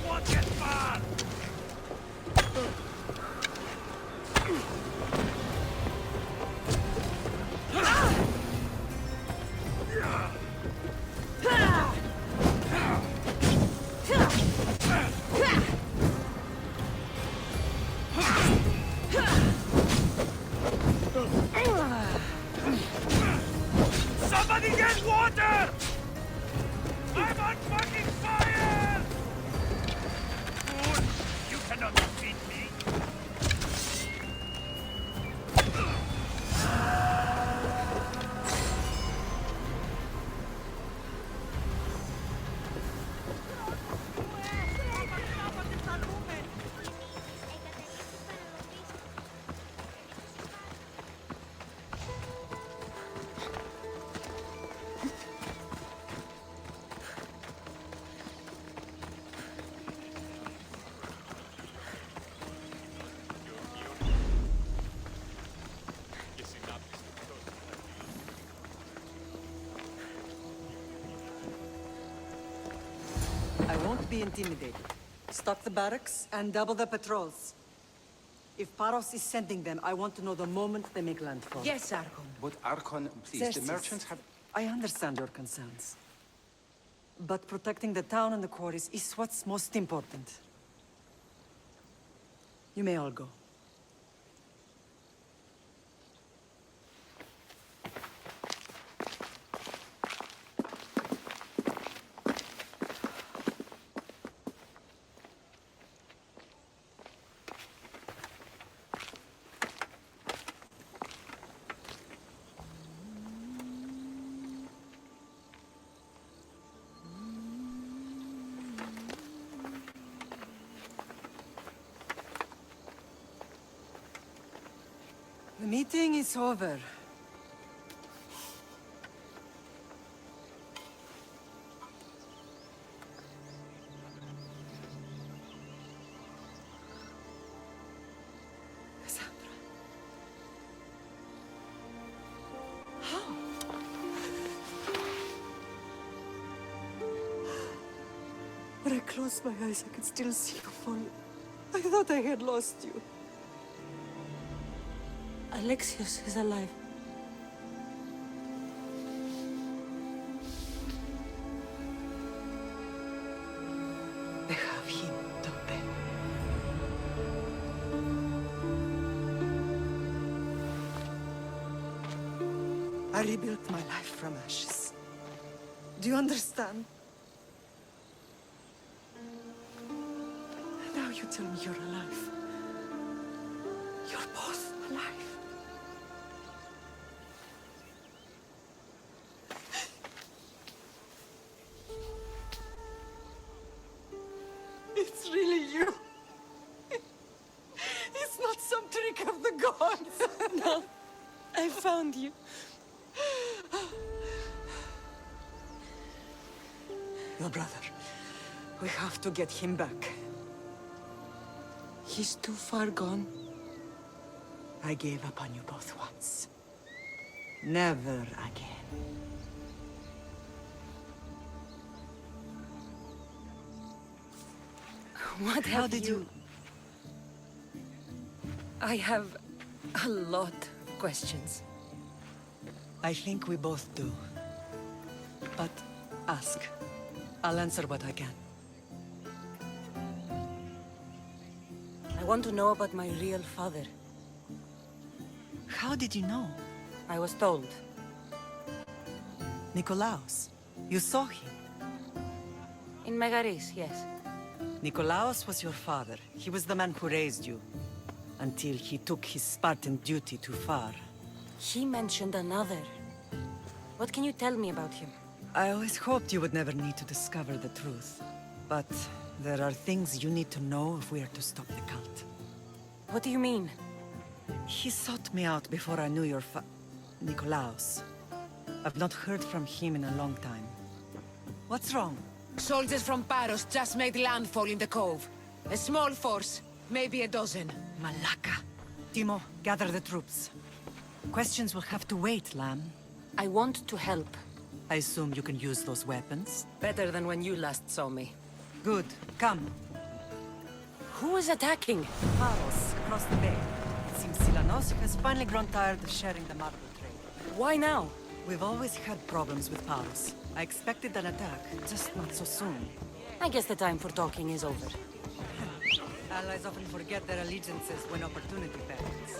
won't get far! Somebody get water! I'm on fucking fire! Fool! You cannot defeat me! I won't be intimidated. Stock the barracks and double the patrols. If Paros is sending them, I want to know the moment they make landfall. Yes, Archon. But Archon, please, Xerxes, the merchants have... I understand your concerns. But protecting the town and the quarries is what's most important. You may all go. The meeting is over. Cassandra. How? When I closed my eyes, I could still see you falling. I thought I had lost you. Alexios is alive. They have him, don't they? I rebuilt my life from ashes. Do you understand? Now you tell me you're alive. You're both alive. It's really you. It's not some trick of the gods. No, I found you. Your brother. We have to get him back. He's too far gone. I gave up on you both once. Never again. What How have did you... I have a lot of questions. I think we both do. But ask. I'll answer what I can. I want to know about my real father. How did you know? I was told. Nikolaos. You saw him. In Megaris, yes. Nikolaos was your father. He was the man who raised you. Until he took his Spartan duty too far. He mentioned another. What can you tell me about him? I always hoped you would never need to discover the truth. But there are things you need to know if we are to stop the cult. What do you mean? He sought me out before I knew your Nikolaos. I've not heard from him in a long time. What's wrong? Soldiers from Paros just made landfall in the cove. A small force, maybe a dozen. Malaka. Timo, gather the troops. Questions will have to wait, Lamb. I want to help. I assume you can use those weapons? Better than when you last saw me. Good. Come. Who is attacking? Paros, across the bay. It seems Silanos has finally grown tired of sharing the marble trade. Why now? We've always had problems with Paros. I expected an attack, just not so soon. I guess the time for talking is over. Allies often forget their allegiances when opportunity beckons.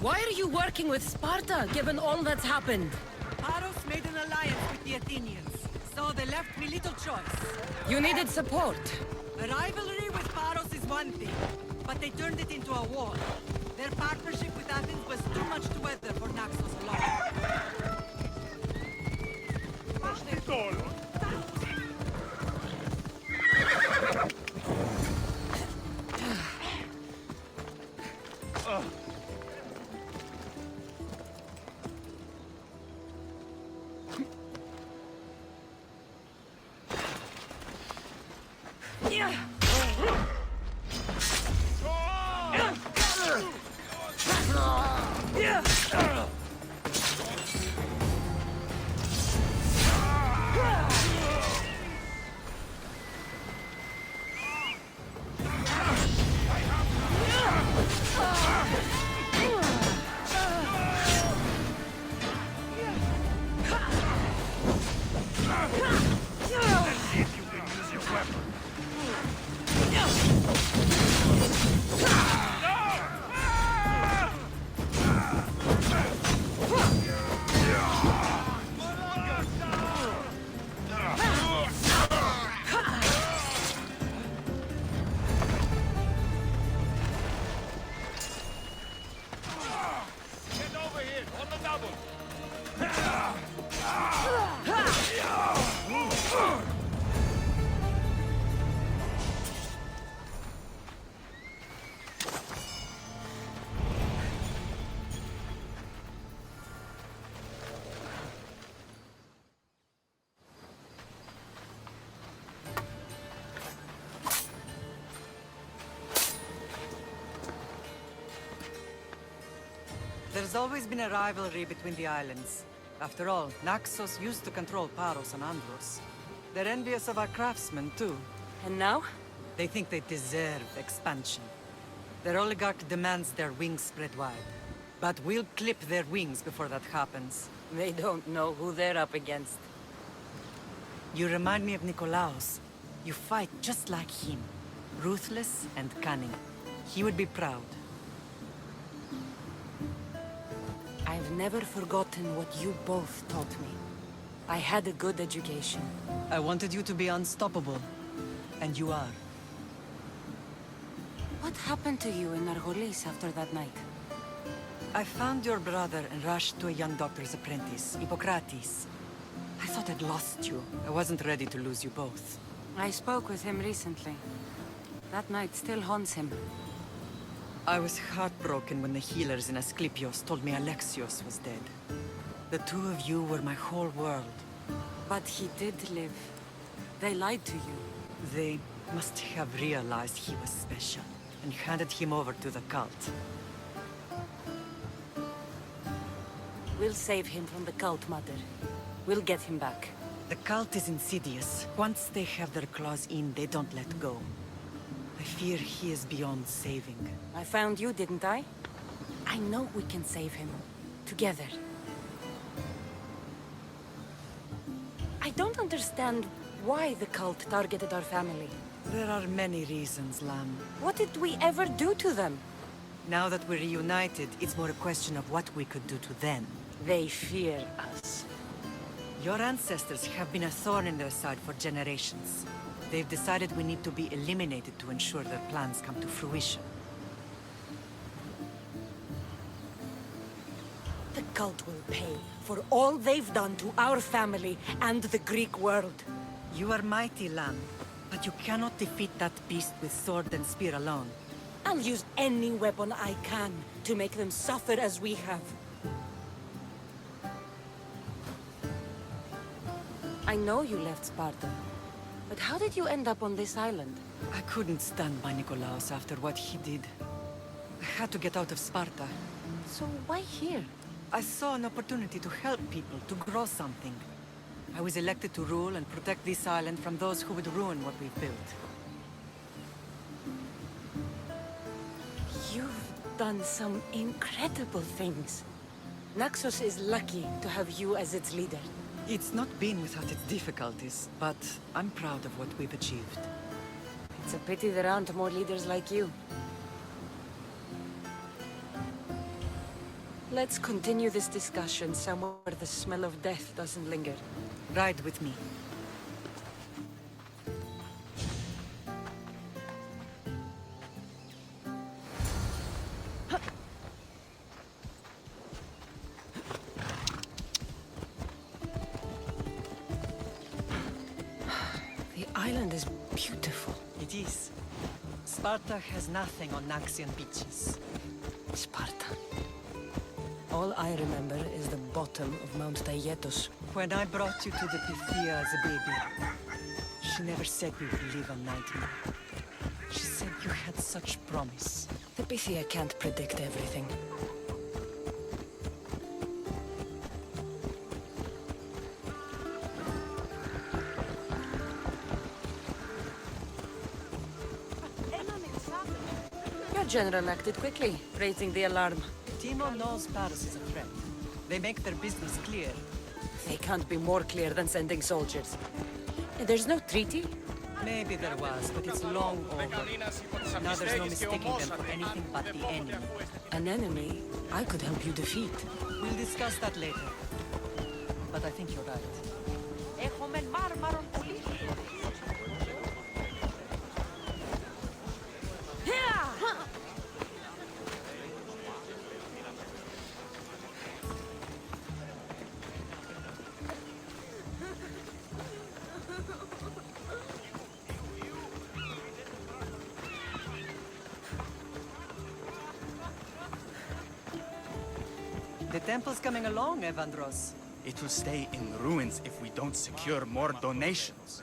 Why are you working with Sparta, given all that's happened? Paros made an alliance with the Athenians, so they left me little choice. You needed support. A rivalry with Paros is one thing, but they turned it into a war. Their partnership with Athens was too much to weather for Naxos alone. There's always been a rivalry between the islands. After all, Naxos used to control Paros and Andros. They're envious of our craftsmen, too. And now? They think they deserve expansion. Their oligarch demands their wings spread wide. But we'll clip their wings before that happens. They don't know who they're up against. You remind me of Nikolaos. You fight just like him. Ruthless and cunning. He would be proud. I've never forgotten what you both taught me. I had a good education. I wanted you to be unstoppable. And you are. What happened to you in Argolis after that night? I found your brother and rushed to a young doctor's apprentice, Hippocrates. I thought I'd lost you. I wasn't ready to lose you both. I spoke with him recently. That night still haunts him. I was heartbroken when the healers in Asclepios told me Alexios was dead. The two of you were my whole world. But he did live. They lied to you. They must have realized he was special and handed him over to the cult. We'll save him from the cult, Mother. We'll get him back. The cult is insidious. Once they have their claws in, they don't let go. I fear he is beyond saving. I found you, didn't I? I know we can save him. Together. I don't understand why the cult targeted our family. There are many reasons, Lamb. What did we ever do to them? Now that we're reunited, it's more a question of what we could do to them. They fear us. Your ancestors have been a thorn in their side for generations. They've decided we need to be eliminated to ensure their plans come to fruition. The cult will pay for all they've done to our family and the Greek world. You are mighty, Lamb, but you cannot defeat that beast with sword and spear alone. I'll use any weapon I can to make them suffer as we have. I know you left Sparta, but how did you end up on this island? I couldn't stand by Nikolaos after what he did. I had to get out of Sparta. So why here? I saw an opportunity to help people, to grow something. I was elected to rule and protect this island from those who would ruin what we've built. You've done some incredible things. Naxos is lucky to have you as its leader. It's not been without its difficulties, but I'm proud of what we've achieved. It's a pity there aren't more leaders like you. Let's continue this discussion somewhere where the smell of death doesn't linger. Ride with me. The island is beautiful. It is. Sparta has nothing on Naxian beaches. Sparta. All I remember is the bottom of Mount Taygetos. When I brought you to the Pythia as a baby, she never said we would live a nightmare. She said you had such promise. The Pythia can't predict everything. Your general acted quickly, raising the alarm. Timo knows Paris is a threat. They make their business clear. They can't be more clear than sending soldiers. There's no treaty? Maybe there was, but it's long over. Now there's no mistaking them for anything but the enemy. An enemy I could help you defeat. We'll discuss that later. But I think you're right. The temple's coming along, Evandros. It will stay in ruins if we don't secure more donations.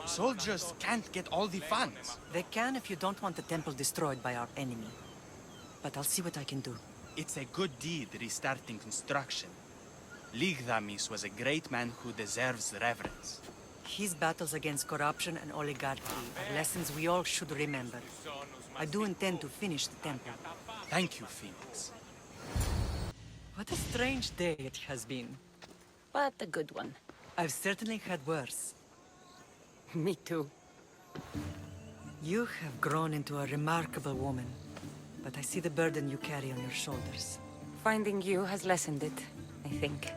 Soldiers can't get all the funds. They can if you don't want the temple destroyed by our enemy. But I'll see what I can do. It's a good deed restarting construction. Ligdamis was a great man who deserves reverence. His battles against corruption and oligarchy are lessons we all should remember. I do intend to finish the temple. Thank you, Phoenix. What a strange day it has been. But a good one. I've certainly had worse. Me too. You have grown into a remarkable woman, but I see the burden you carry on your shoulders. Finding you has lessened it, I think.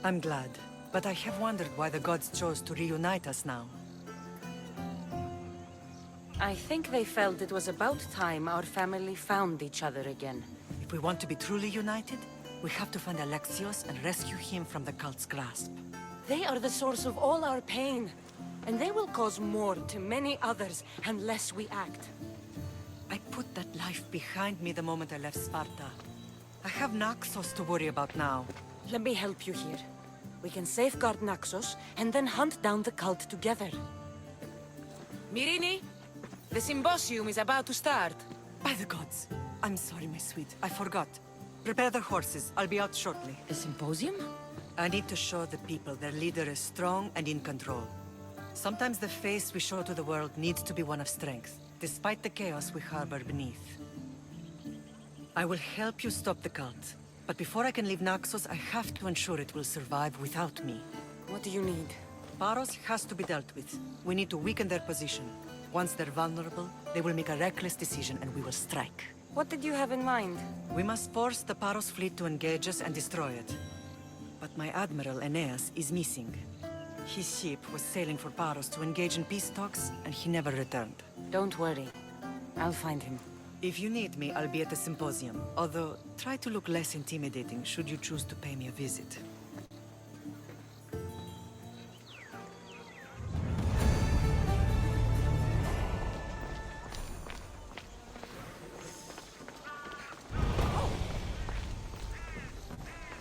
I'm glad, but I have wondered why the gods chose to reunite us now. I think they felt it was about time our family found each other again. If we want to be truly united, we have to find Alexios and rescue him from the cult's grasp. They are the source of all our pain, and they will cause more to many others unless we act. I put that life behind me the moment I left Sparta. I have Naxos to worry about now. Let me help you here. We can safeguard Naxos, and then hunt down the cult together. Myrrine, the symposium is about to start. By the gods! I'm sorry, my sweet. I forgot. Prepare the horses. I'll be out shortly. A symposium? I need to show the people their leader is strong and in control. Sometimes the face we show to the world needs to be one of strength, despite the chaos we harbor beneath. I will help you stop the cult, but before I can leave Naxos, I have to ensure it will survive without me. What do you need? Paros has to be dealt with. We need to weaken their position. Once they're vulnerable, they will make a reckless decision and we will strike. What did you have in mind? We must force the Paros fleet to engage us and destroy it. But my admiral, Aeneas, is missing. His ship was sailing for Paros to engage in peace talks, and he never returned. Don't worry. I'll find him. If you need me, I'll be at the symposium. Although, try to look less intimidating should you choose to pay me a visit.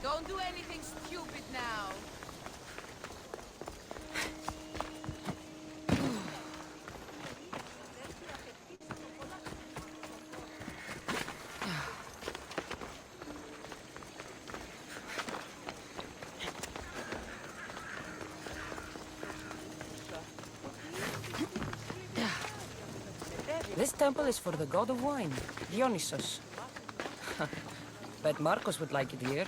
Don't do anything stupid now. This temple is for the god of wine, Dionysos. Bet Marcos would like it here.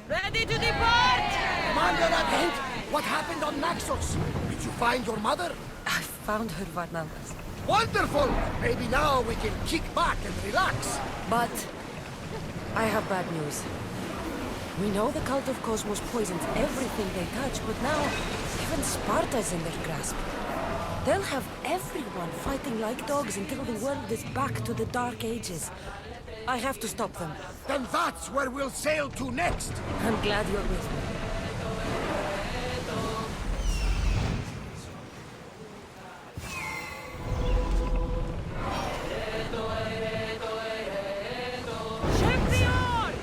Ready to depart! Commander Advent, what happened on Naxos? Did you find your mother? I found her, Varnavas. Wonderful! Maybe now we can kick back and relax. But I have bad news. We know the cult of Cosmos poisons everything they touch, but now even Sparta's in their grasp. They'll have everyone fighting like dogs until the world is back to the Dark Ages. I have to stop them. Then that's where we'll sail to next. I'm glad you're with me. Champion!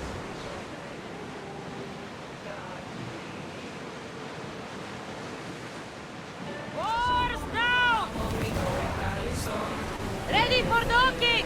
Oars down! Ready for docking!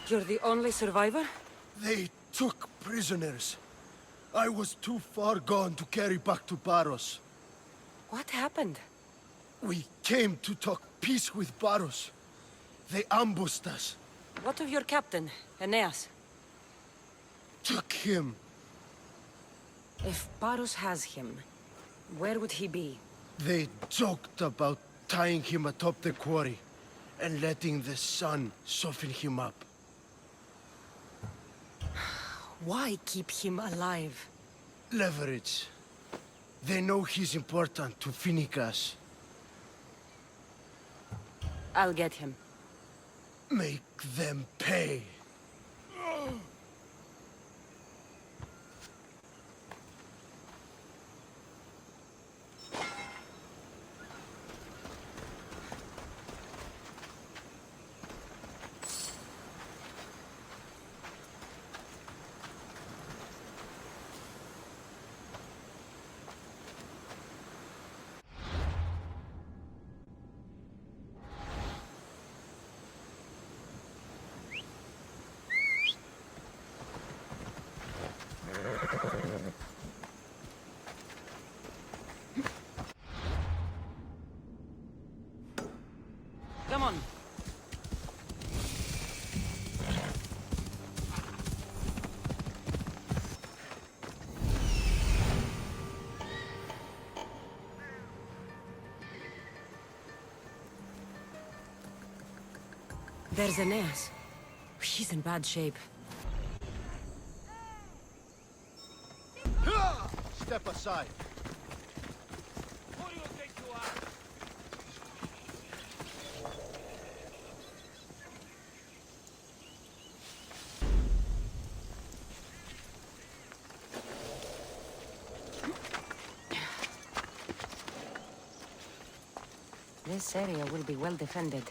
You're the only survivor? They took prisoners. I was too far gone to carry back to Paros. What happened? We came to talk peace with Paros. They ambushed us. What of your captain, Aeneas? Took him. If Paros has him, where would he be? They joked about tying him atop the quarry and letting the sun soften him up. Why keep him alive? Leverage. They know he's important to Finicas. I'll get him. Make them pay. Come on. There's Aeneas. He's in bad shape. outside. Who do you think you are? This area will be well defended.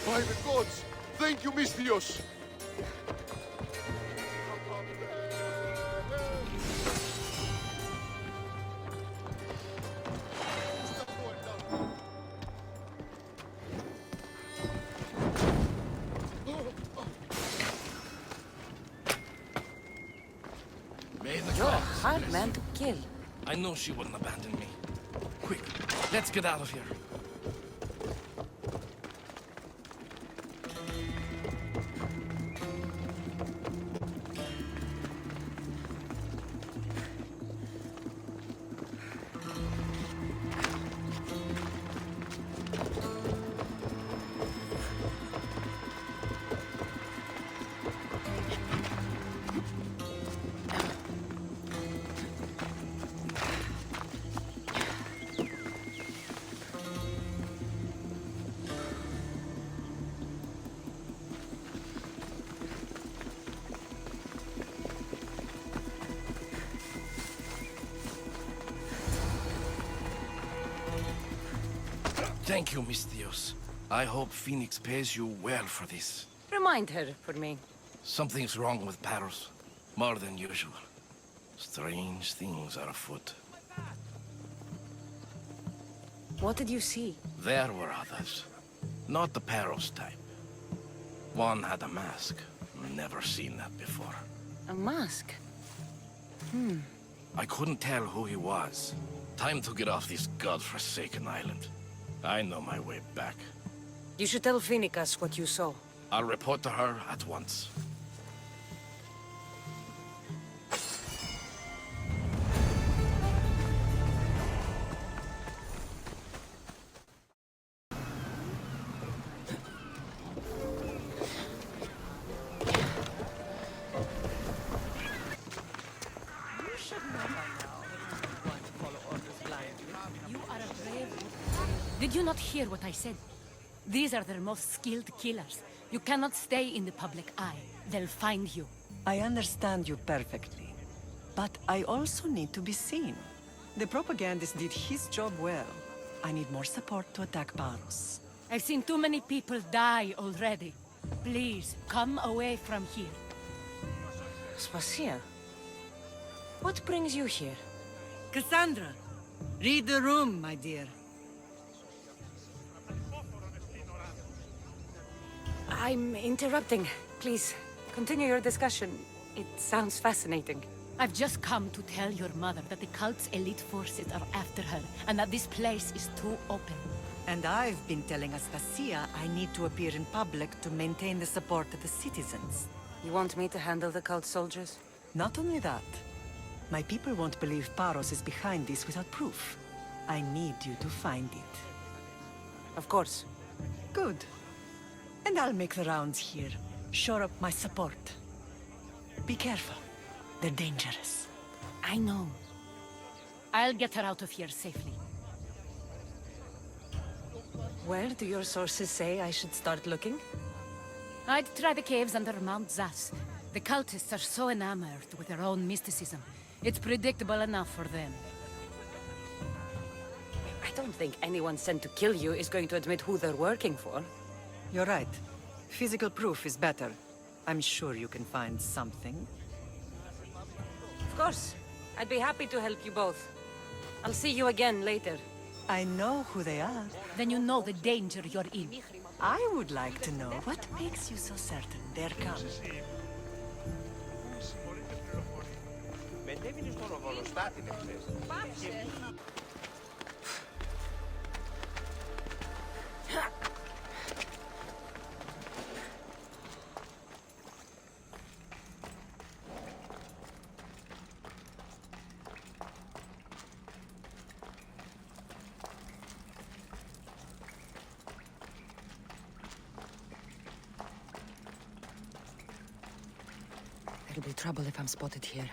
By the gods! Thank you, Misthios! May the You're a gods hard bless man you. to kill. I know she wouldn't abandon me. Quick, let's get out of here. Thank you, Misthios. I hope Phoenix pays you well for this. Remind her for me. Something's wrong with Paros. More than usual. Strange things are afoot. What did you see? There were others. Not the Paros type. One had a mask. Never seen that before. A mask? I couldn't tell who he was. Time to get off this godforsaken island. I know my way back. You should tell Phoenix what you saw. I'll report to her at once. You are a brave. Did you not hear what I said? These are their most skilled killers. You cannot stay in the public eye. They'll find you. I understand you perfectly. But I also need to be seen. The propagandist did his job well. I need more support to attack Paros. I've seen too many people die already. Please, come away from here. Spacia. What brings you here? Cassandra, read the room, my dear. I'm interrupting. Please, continue your discussion. It sounds fascinating. I've just come to tell your mother that the cult's elite forces are after her, and that this place is too open. And I've been telling Aspasia I need to appear in public to maintain the support of the citizens. You want me to handle the cult soldiers? Not only that, my people won't believe Paros is behind this without proof. I need you to find it. Of course. Good. And I'll make the rounds here. Shore up my support. Be careful. They're dangerous. I know. I'll get her out of here safely. Where do your sources say I should start looking? I'd try the caves under Mount Zas. The cultists are so enamored with their own mysticism. It's predictable enough for them. I don't think anyone sent to kill you is going to admit who they're working for. You're right. Physical proof is better. I'm sure you can find something. Of course. I'd be happy to help you both. I'll see you again later. I know who they are. Then you know the danger you're in. I would like to know what makes you so certain they're coming. Μετέβηνε στο ροβολοστάτη χθες. There'll be trouble if I'm spotted here.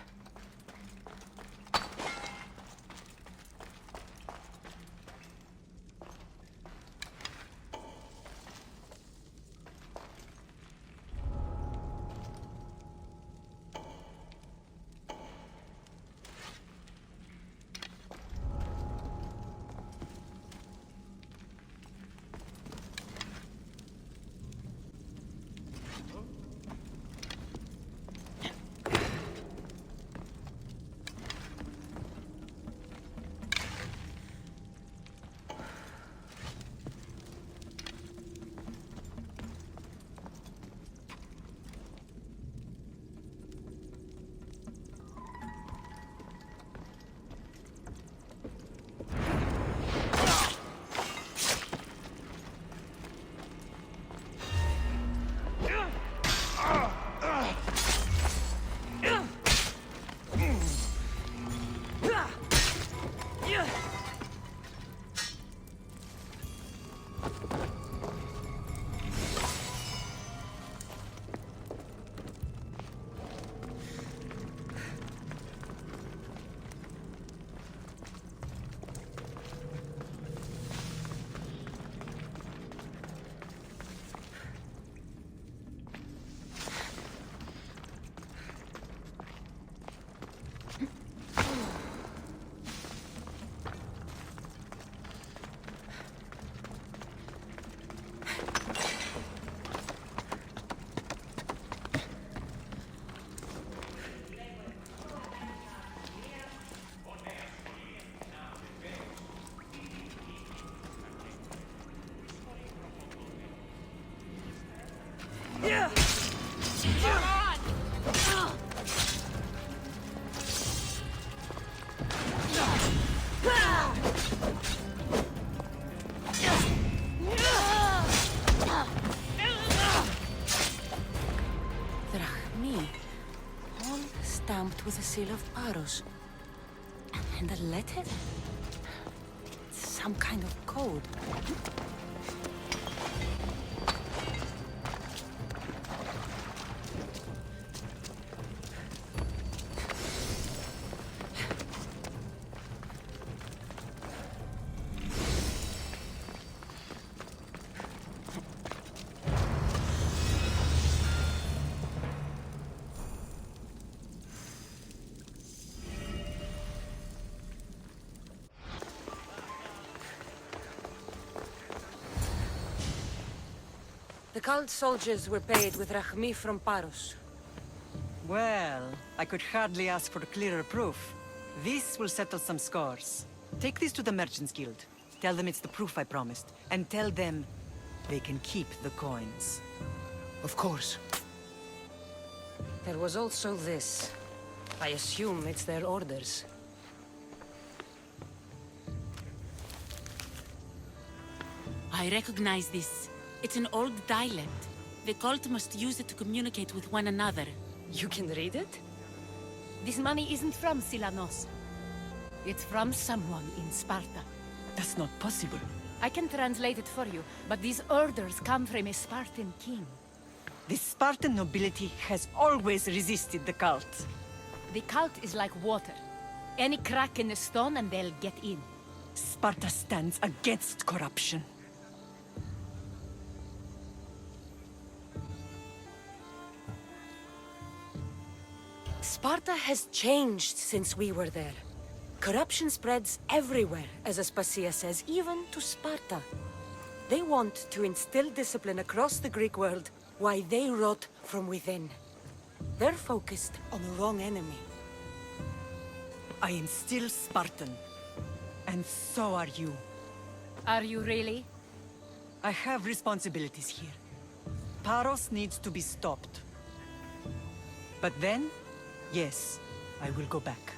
Stamped with the seal of Paros. And a letter? Some kind of code. The cult soldiers were paid with Rahmi from Paros. Well, I could hardly ask for clearer proof. This will settle some scores. Take this to the Merchants Guild. Tell them it's the proof I promised. And tell them they can keep the coins. Of course. There was also this. I assume it's their orders. I recognize this. It's an old dialect. The cult must use it to communicate with one another. You can read it? This money isn't from Silanos. It's from someone in Sparta. That's not possible. I can translate it for you, but these orders come from a Spartan king. The Spartan nobility has always resisted the cult. The cult is like water. Any crack in the stone and they'll get in. Sparta stands against corruption. Sparta has changed since we were there. Corruption spreads everywhere, as Aspasia says, even to Sparta. They want to instill discipline across the Greek world Why, they rot from within. They're focused on the wrong enemy. I am still Spartan. And so are you. Are you really? I have responsibilities here. Paros needs to be stopped. But then, yes, I will go back.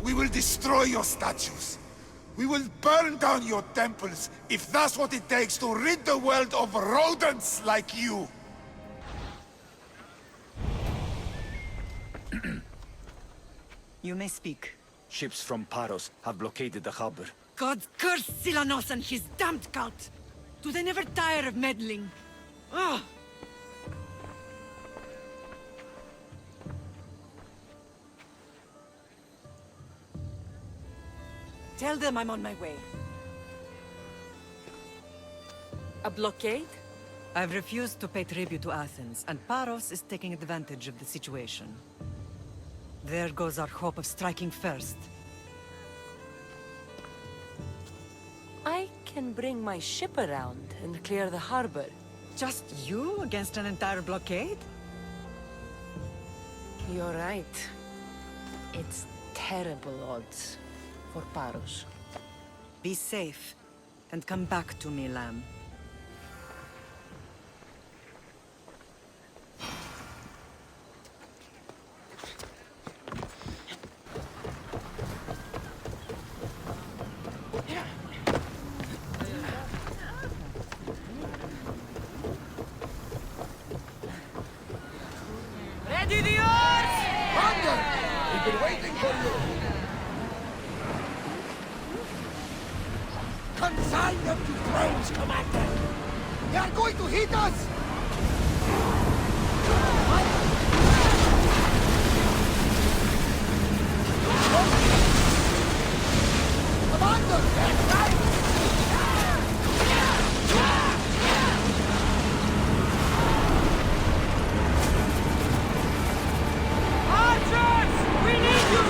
We will destroy your statues. We will burn down your temples, if that's what it takes to rid the world of rodents like you. You may speak. Ships from Paros have blockaded the harbor. God curse Silanos and his damned cult! Do they never tire of meddling? Ugh! Tell them I'm on my way. A blockade? I've refused to pay tribute to Athens, and Paros is taking advantage of the situation. There goes our hope of striking first. I can bring my ship around and clear the harbor. Just you against an entire blockade? You're right. It's terrible odds for Paros. Be safe, and come back to me, lamb. Ready the oars! Commander! We've been waiting for you! Consign them to thrones, Commander! They are going to hit us! Commander! They're right! Archers! We need you!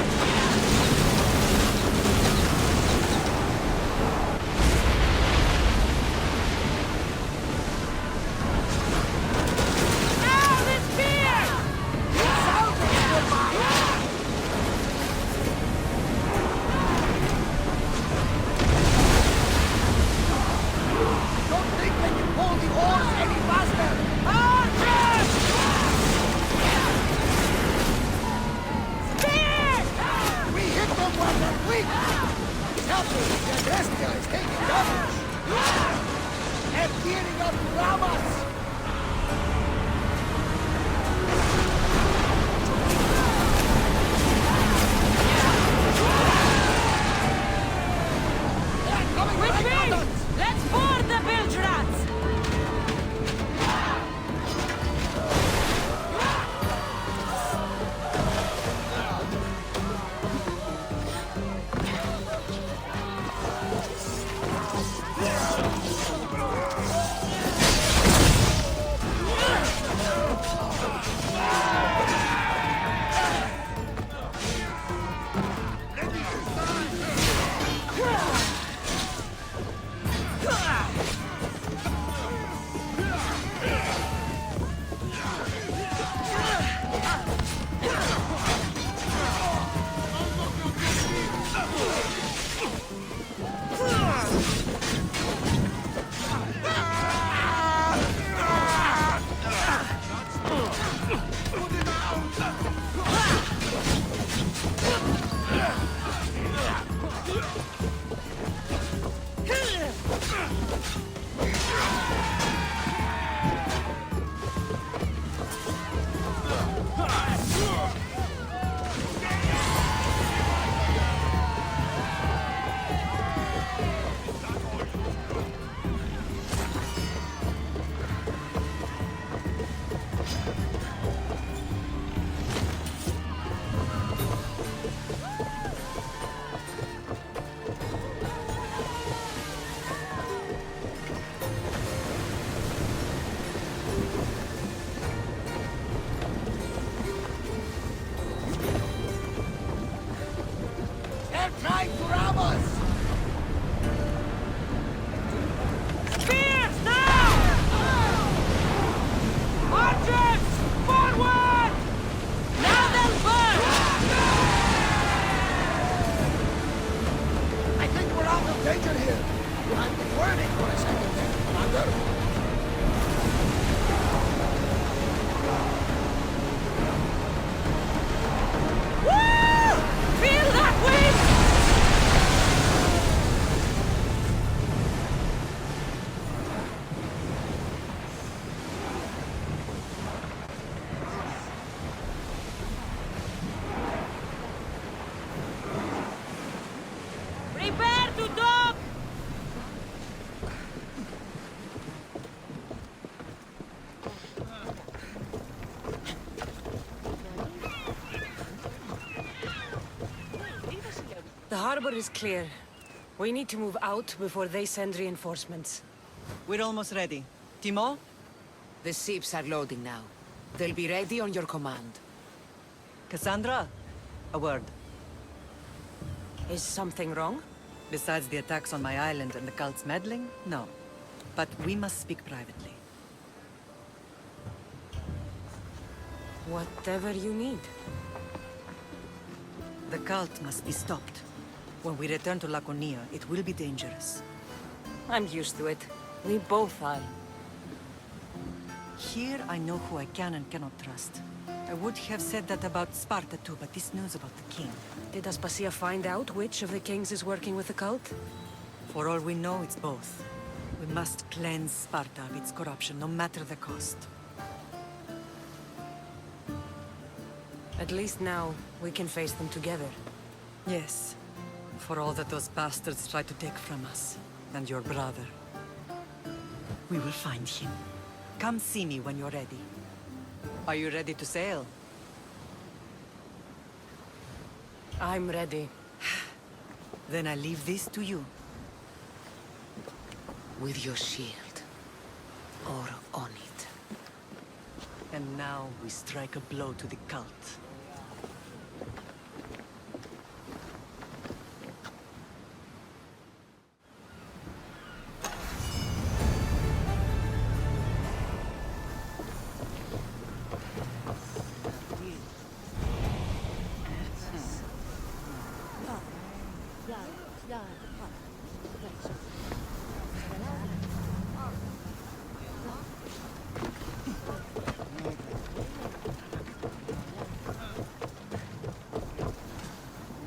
The harbor is clear. We need to move out before they send reinforcements. We're almost ready. Timo? The ships are loading now. They'll be ready on your command. Cassandra? A word. Is something wrong? Besides the attacks on my island and the cult's meddling, no. But we must speak privately. Whatever you need. The cult must be stopped. When we return to Laconia, it will be dangerous. I'm used to it. We both are. Here I know who I can and cannot trust. I would have said that about Sparta too, but this news about the king. Did Aspasia find out which of the kings is working with the cult? For all we know, it's both. We must cleanse Sparta of its corruption, no matter the cost. At least now, we can face them together. Yes. For all that those bastards tried to take from us, and your brother. We will find him. Come see me when you're ready. Are you ready to sail? I'm ready. Then I leave this to you. With your shield. Or on it. And now we strike a blow to the cult.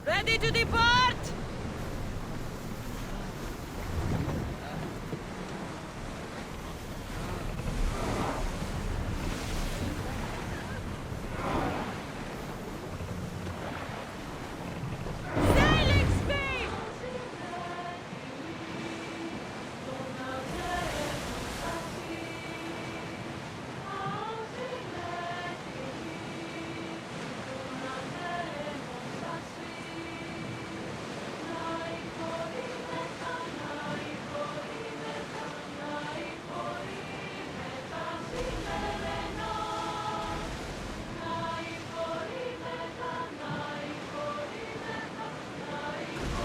Ready to depart! Sailing speed!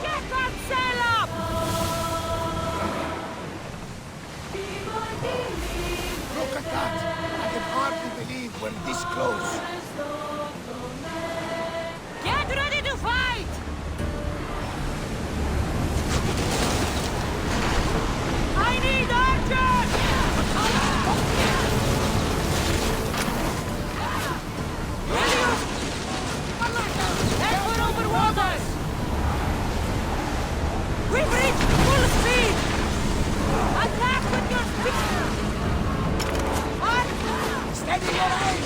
Get that sail up! Look at that! I can hardly believe we're this close. Get ready to fight! I need archers! Ready up! Head for open waters! We've reached full speed! Attack with your spear! Steady your aim!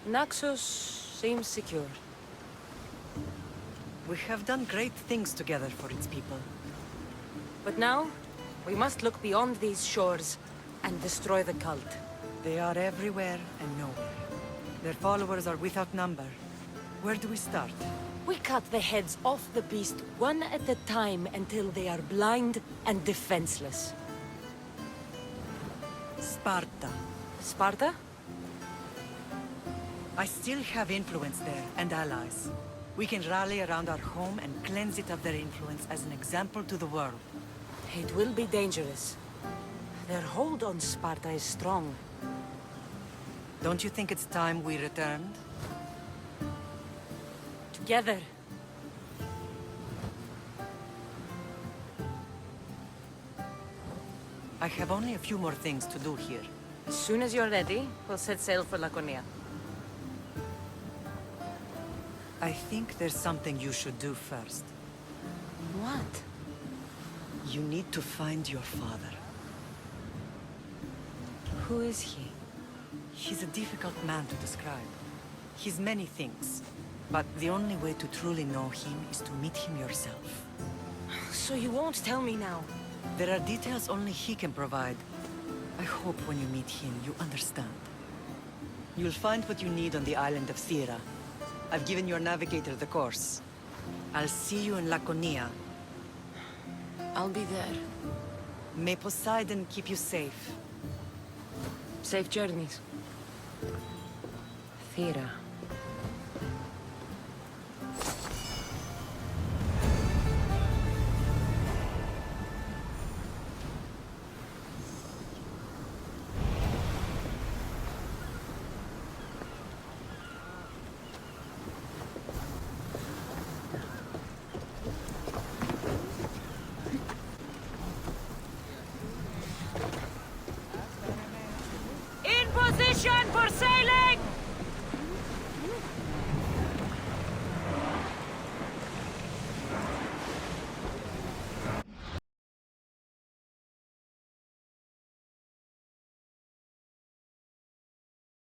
Naxos seems secure. We have done great things together for its people. But now, we must look beyond these shores and destroy the cult. They are everywhere and nowhere. Their followers are without number. Where do we start? We cut the heads off the beast one at a time until they are blind and defenseless. Sparta. Sparta? I still have influence there, and allies. We can rally around our home and cleanse it of their influence as an example to the world. It will be dangerous. Their hold on Sparta is strong. Don't you think it's time we returned? Together. I have only a few more things to do here. As soon as you're ready, we'll set sail for Laconia. I think there's something you should do first. What? You need to find your father. Who is he? He's a difficult man to describe. He's many things, but the only way to truly know him is to meet him yourself. So you won't tell me now? There are details only he can provide. I hope when you meet him, you understand. You'll find what you need on the island of Thera. I've given your navigator the course. I'll see you in Laconia. I'll be there. May Poseidon keep you safe. Safe journeys. Thera. In position for sailing!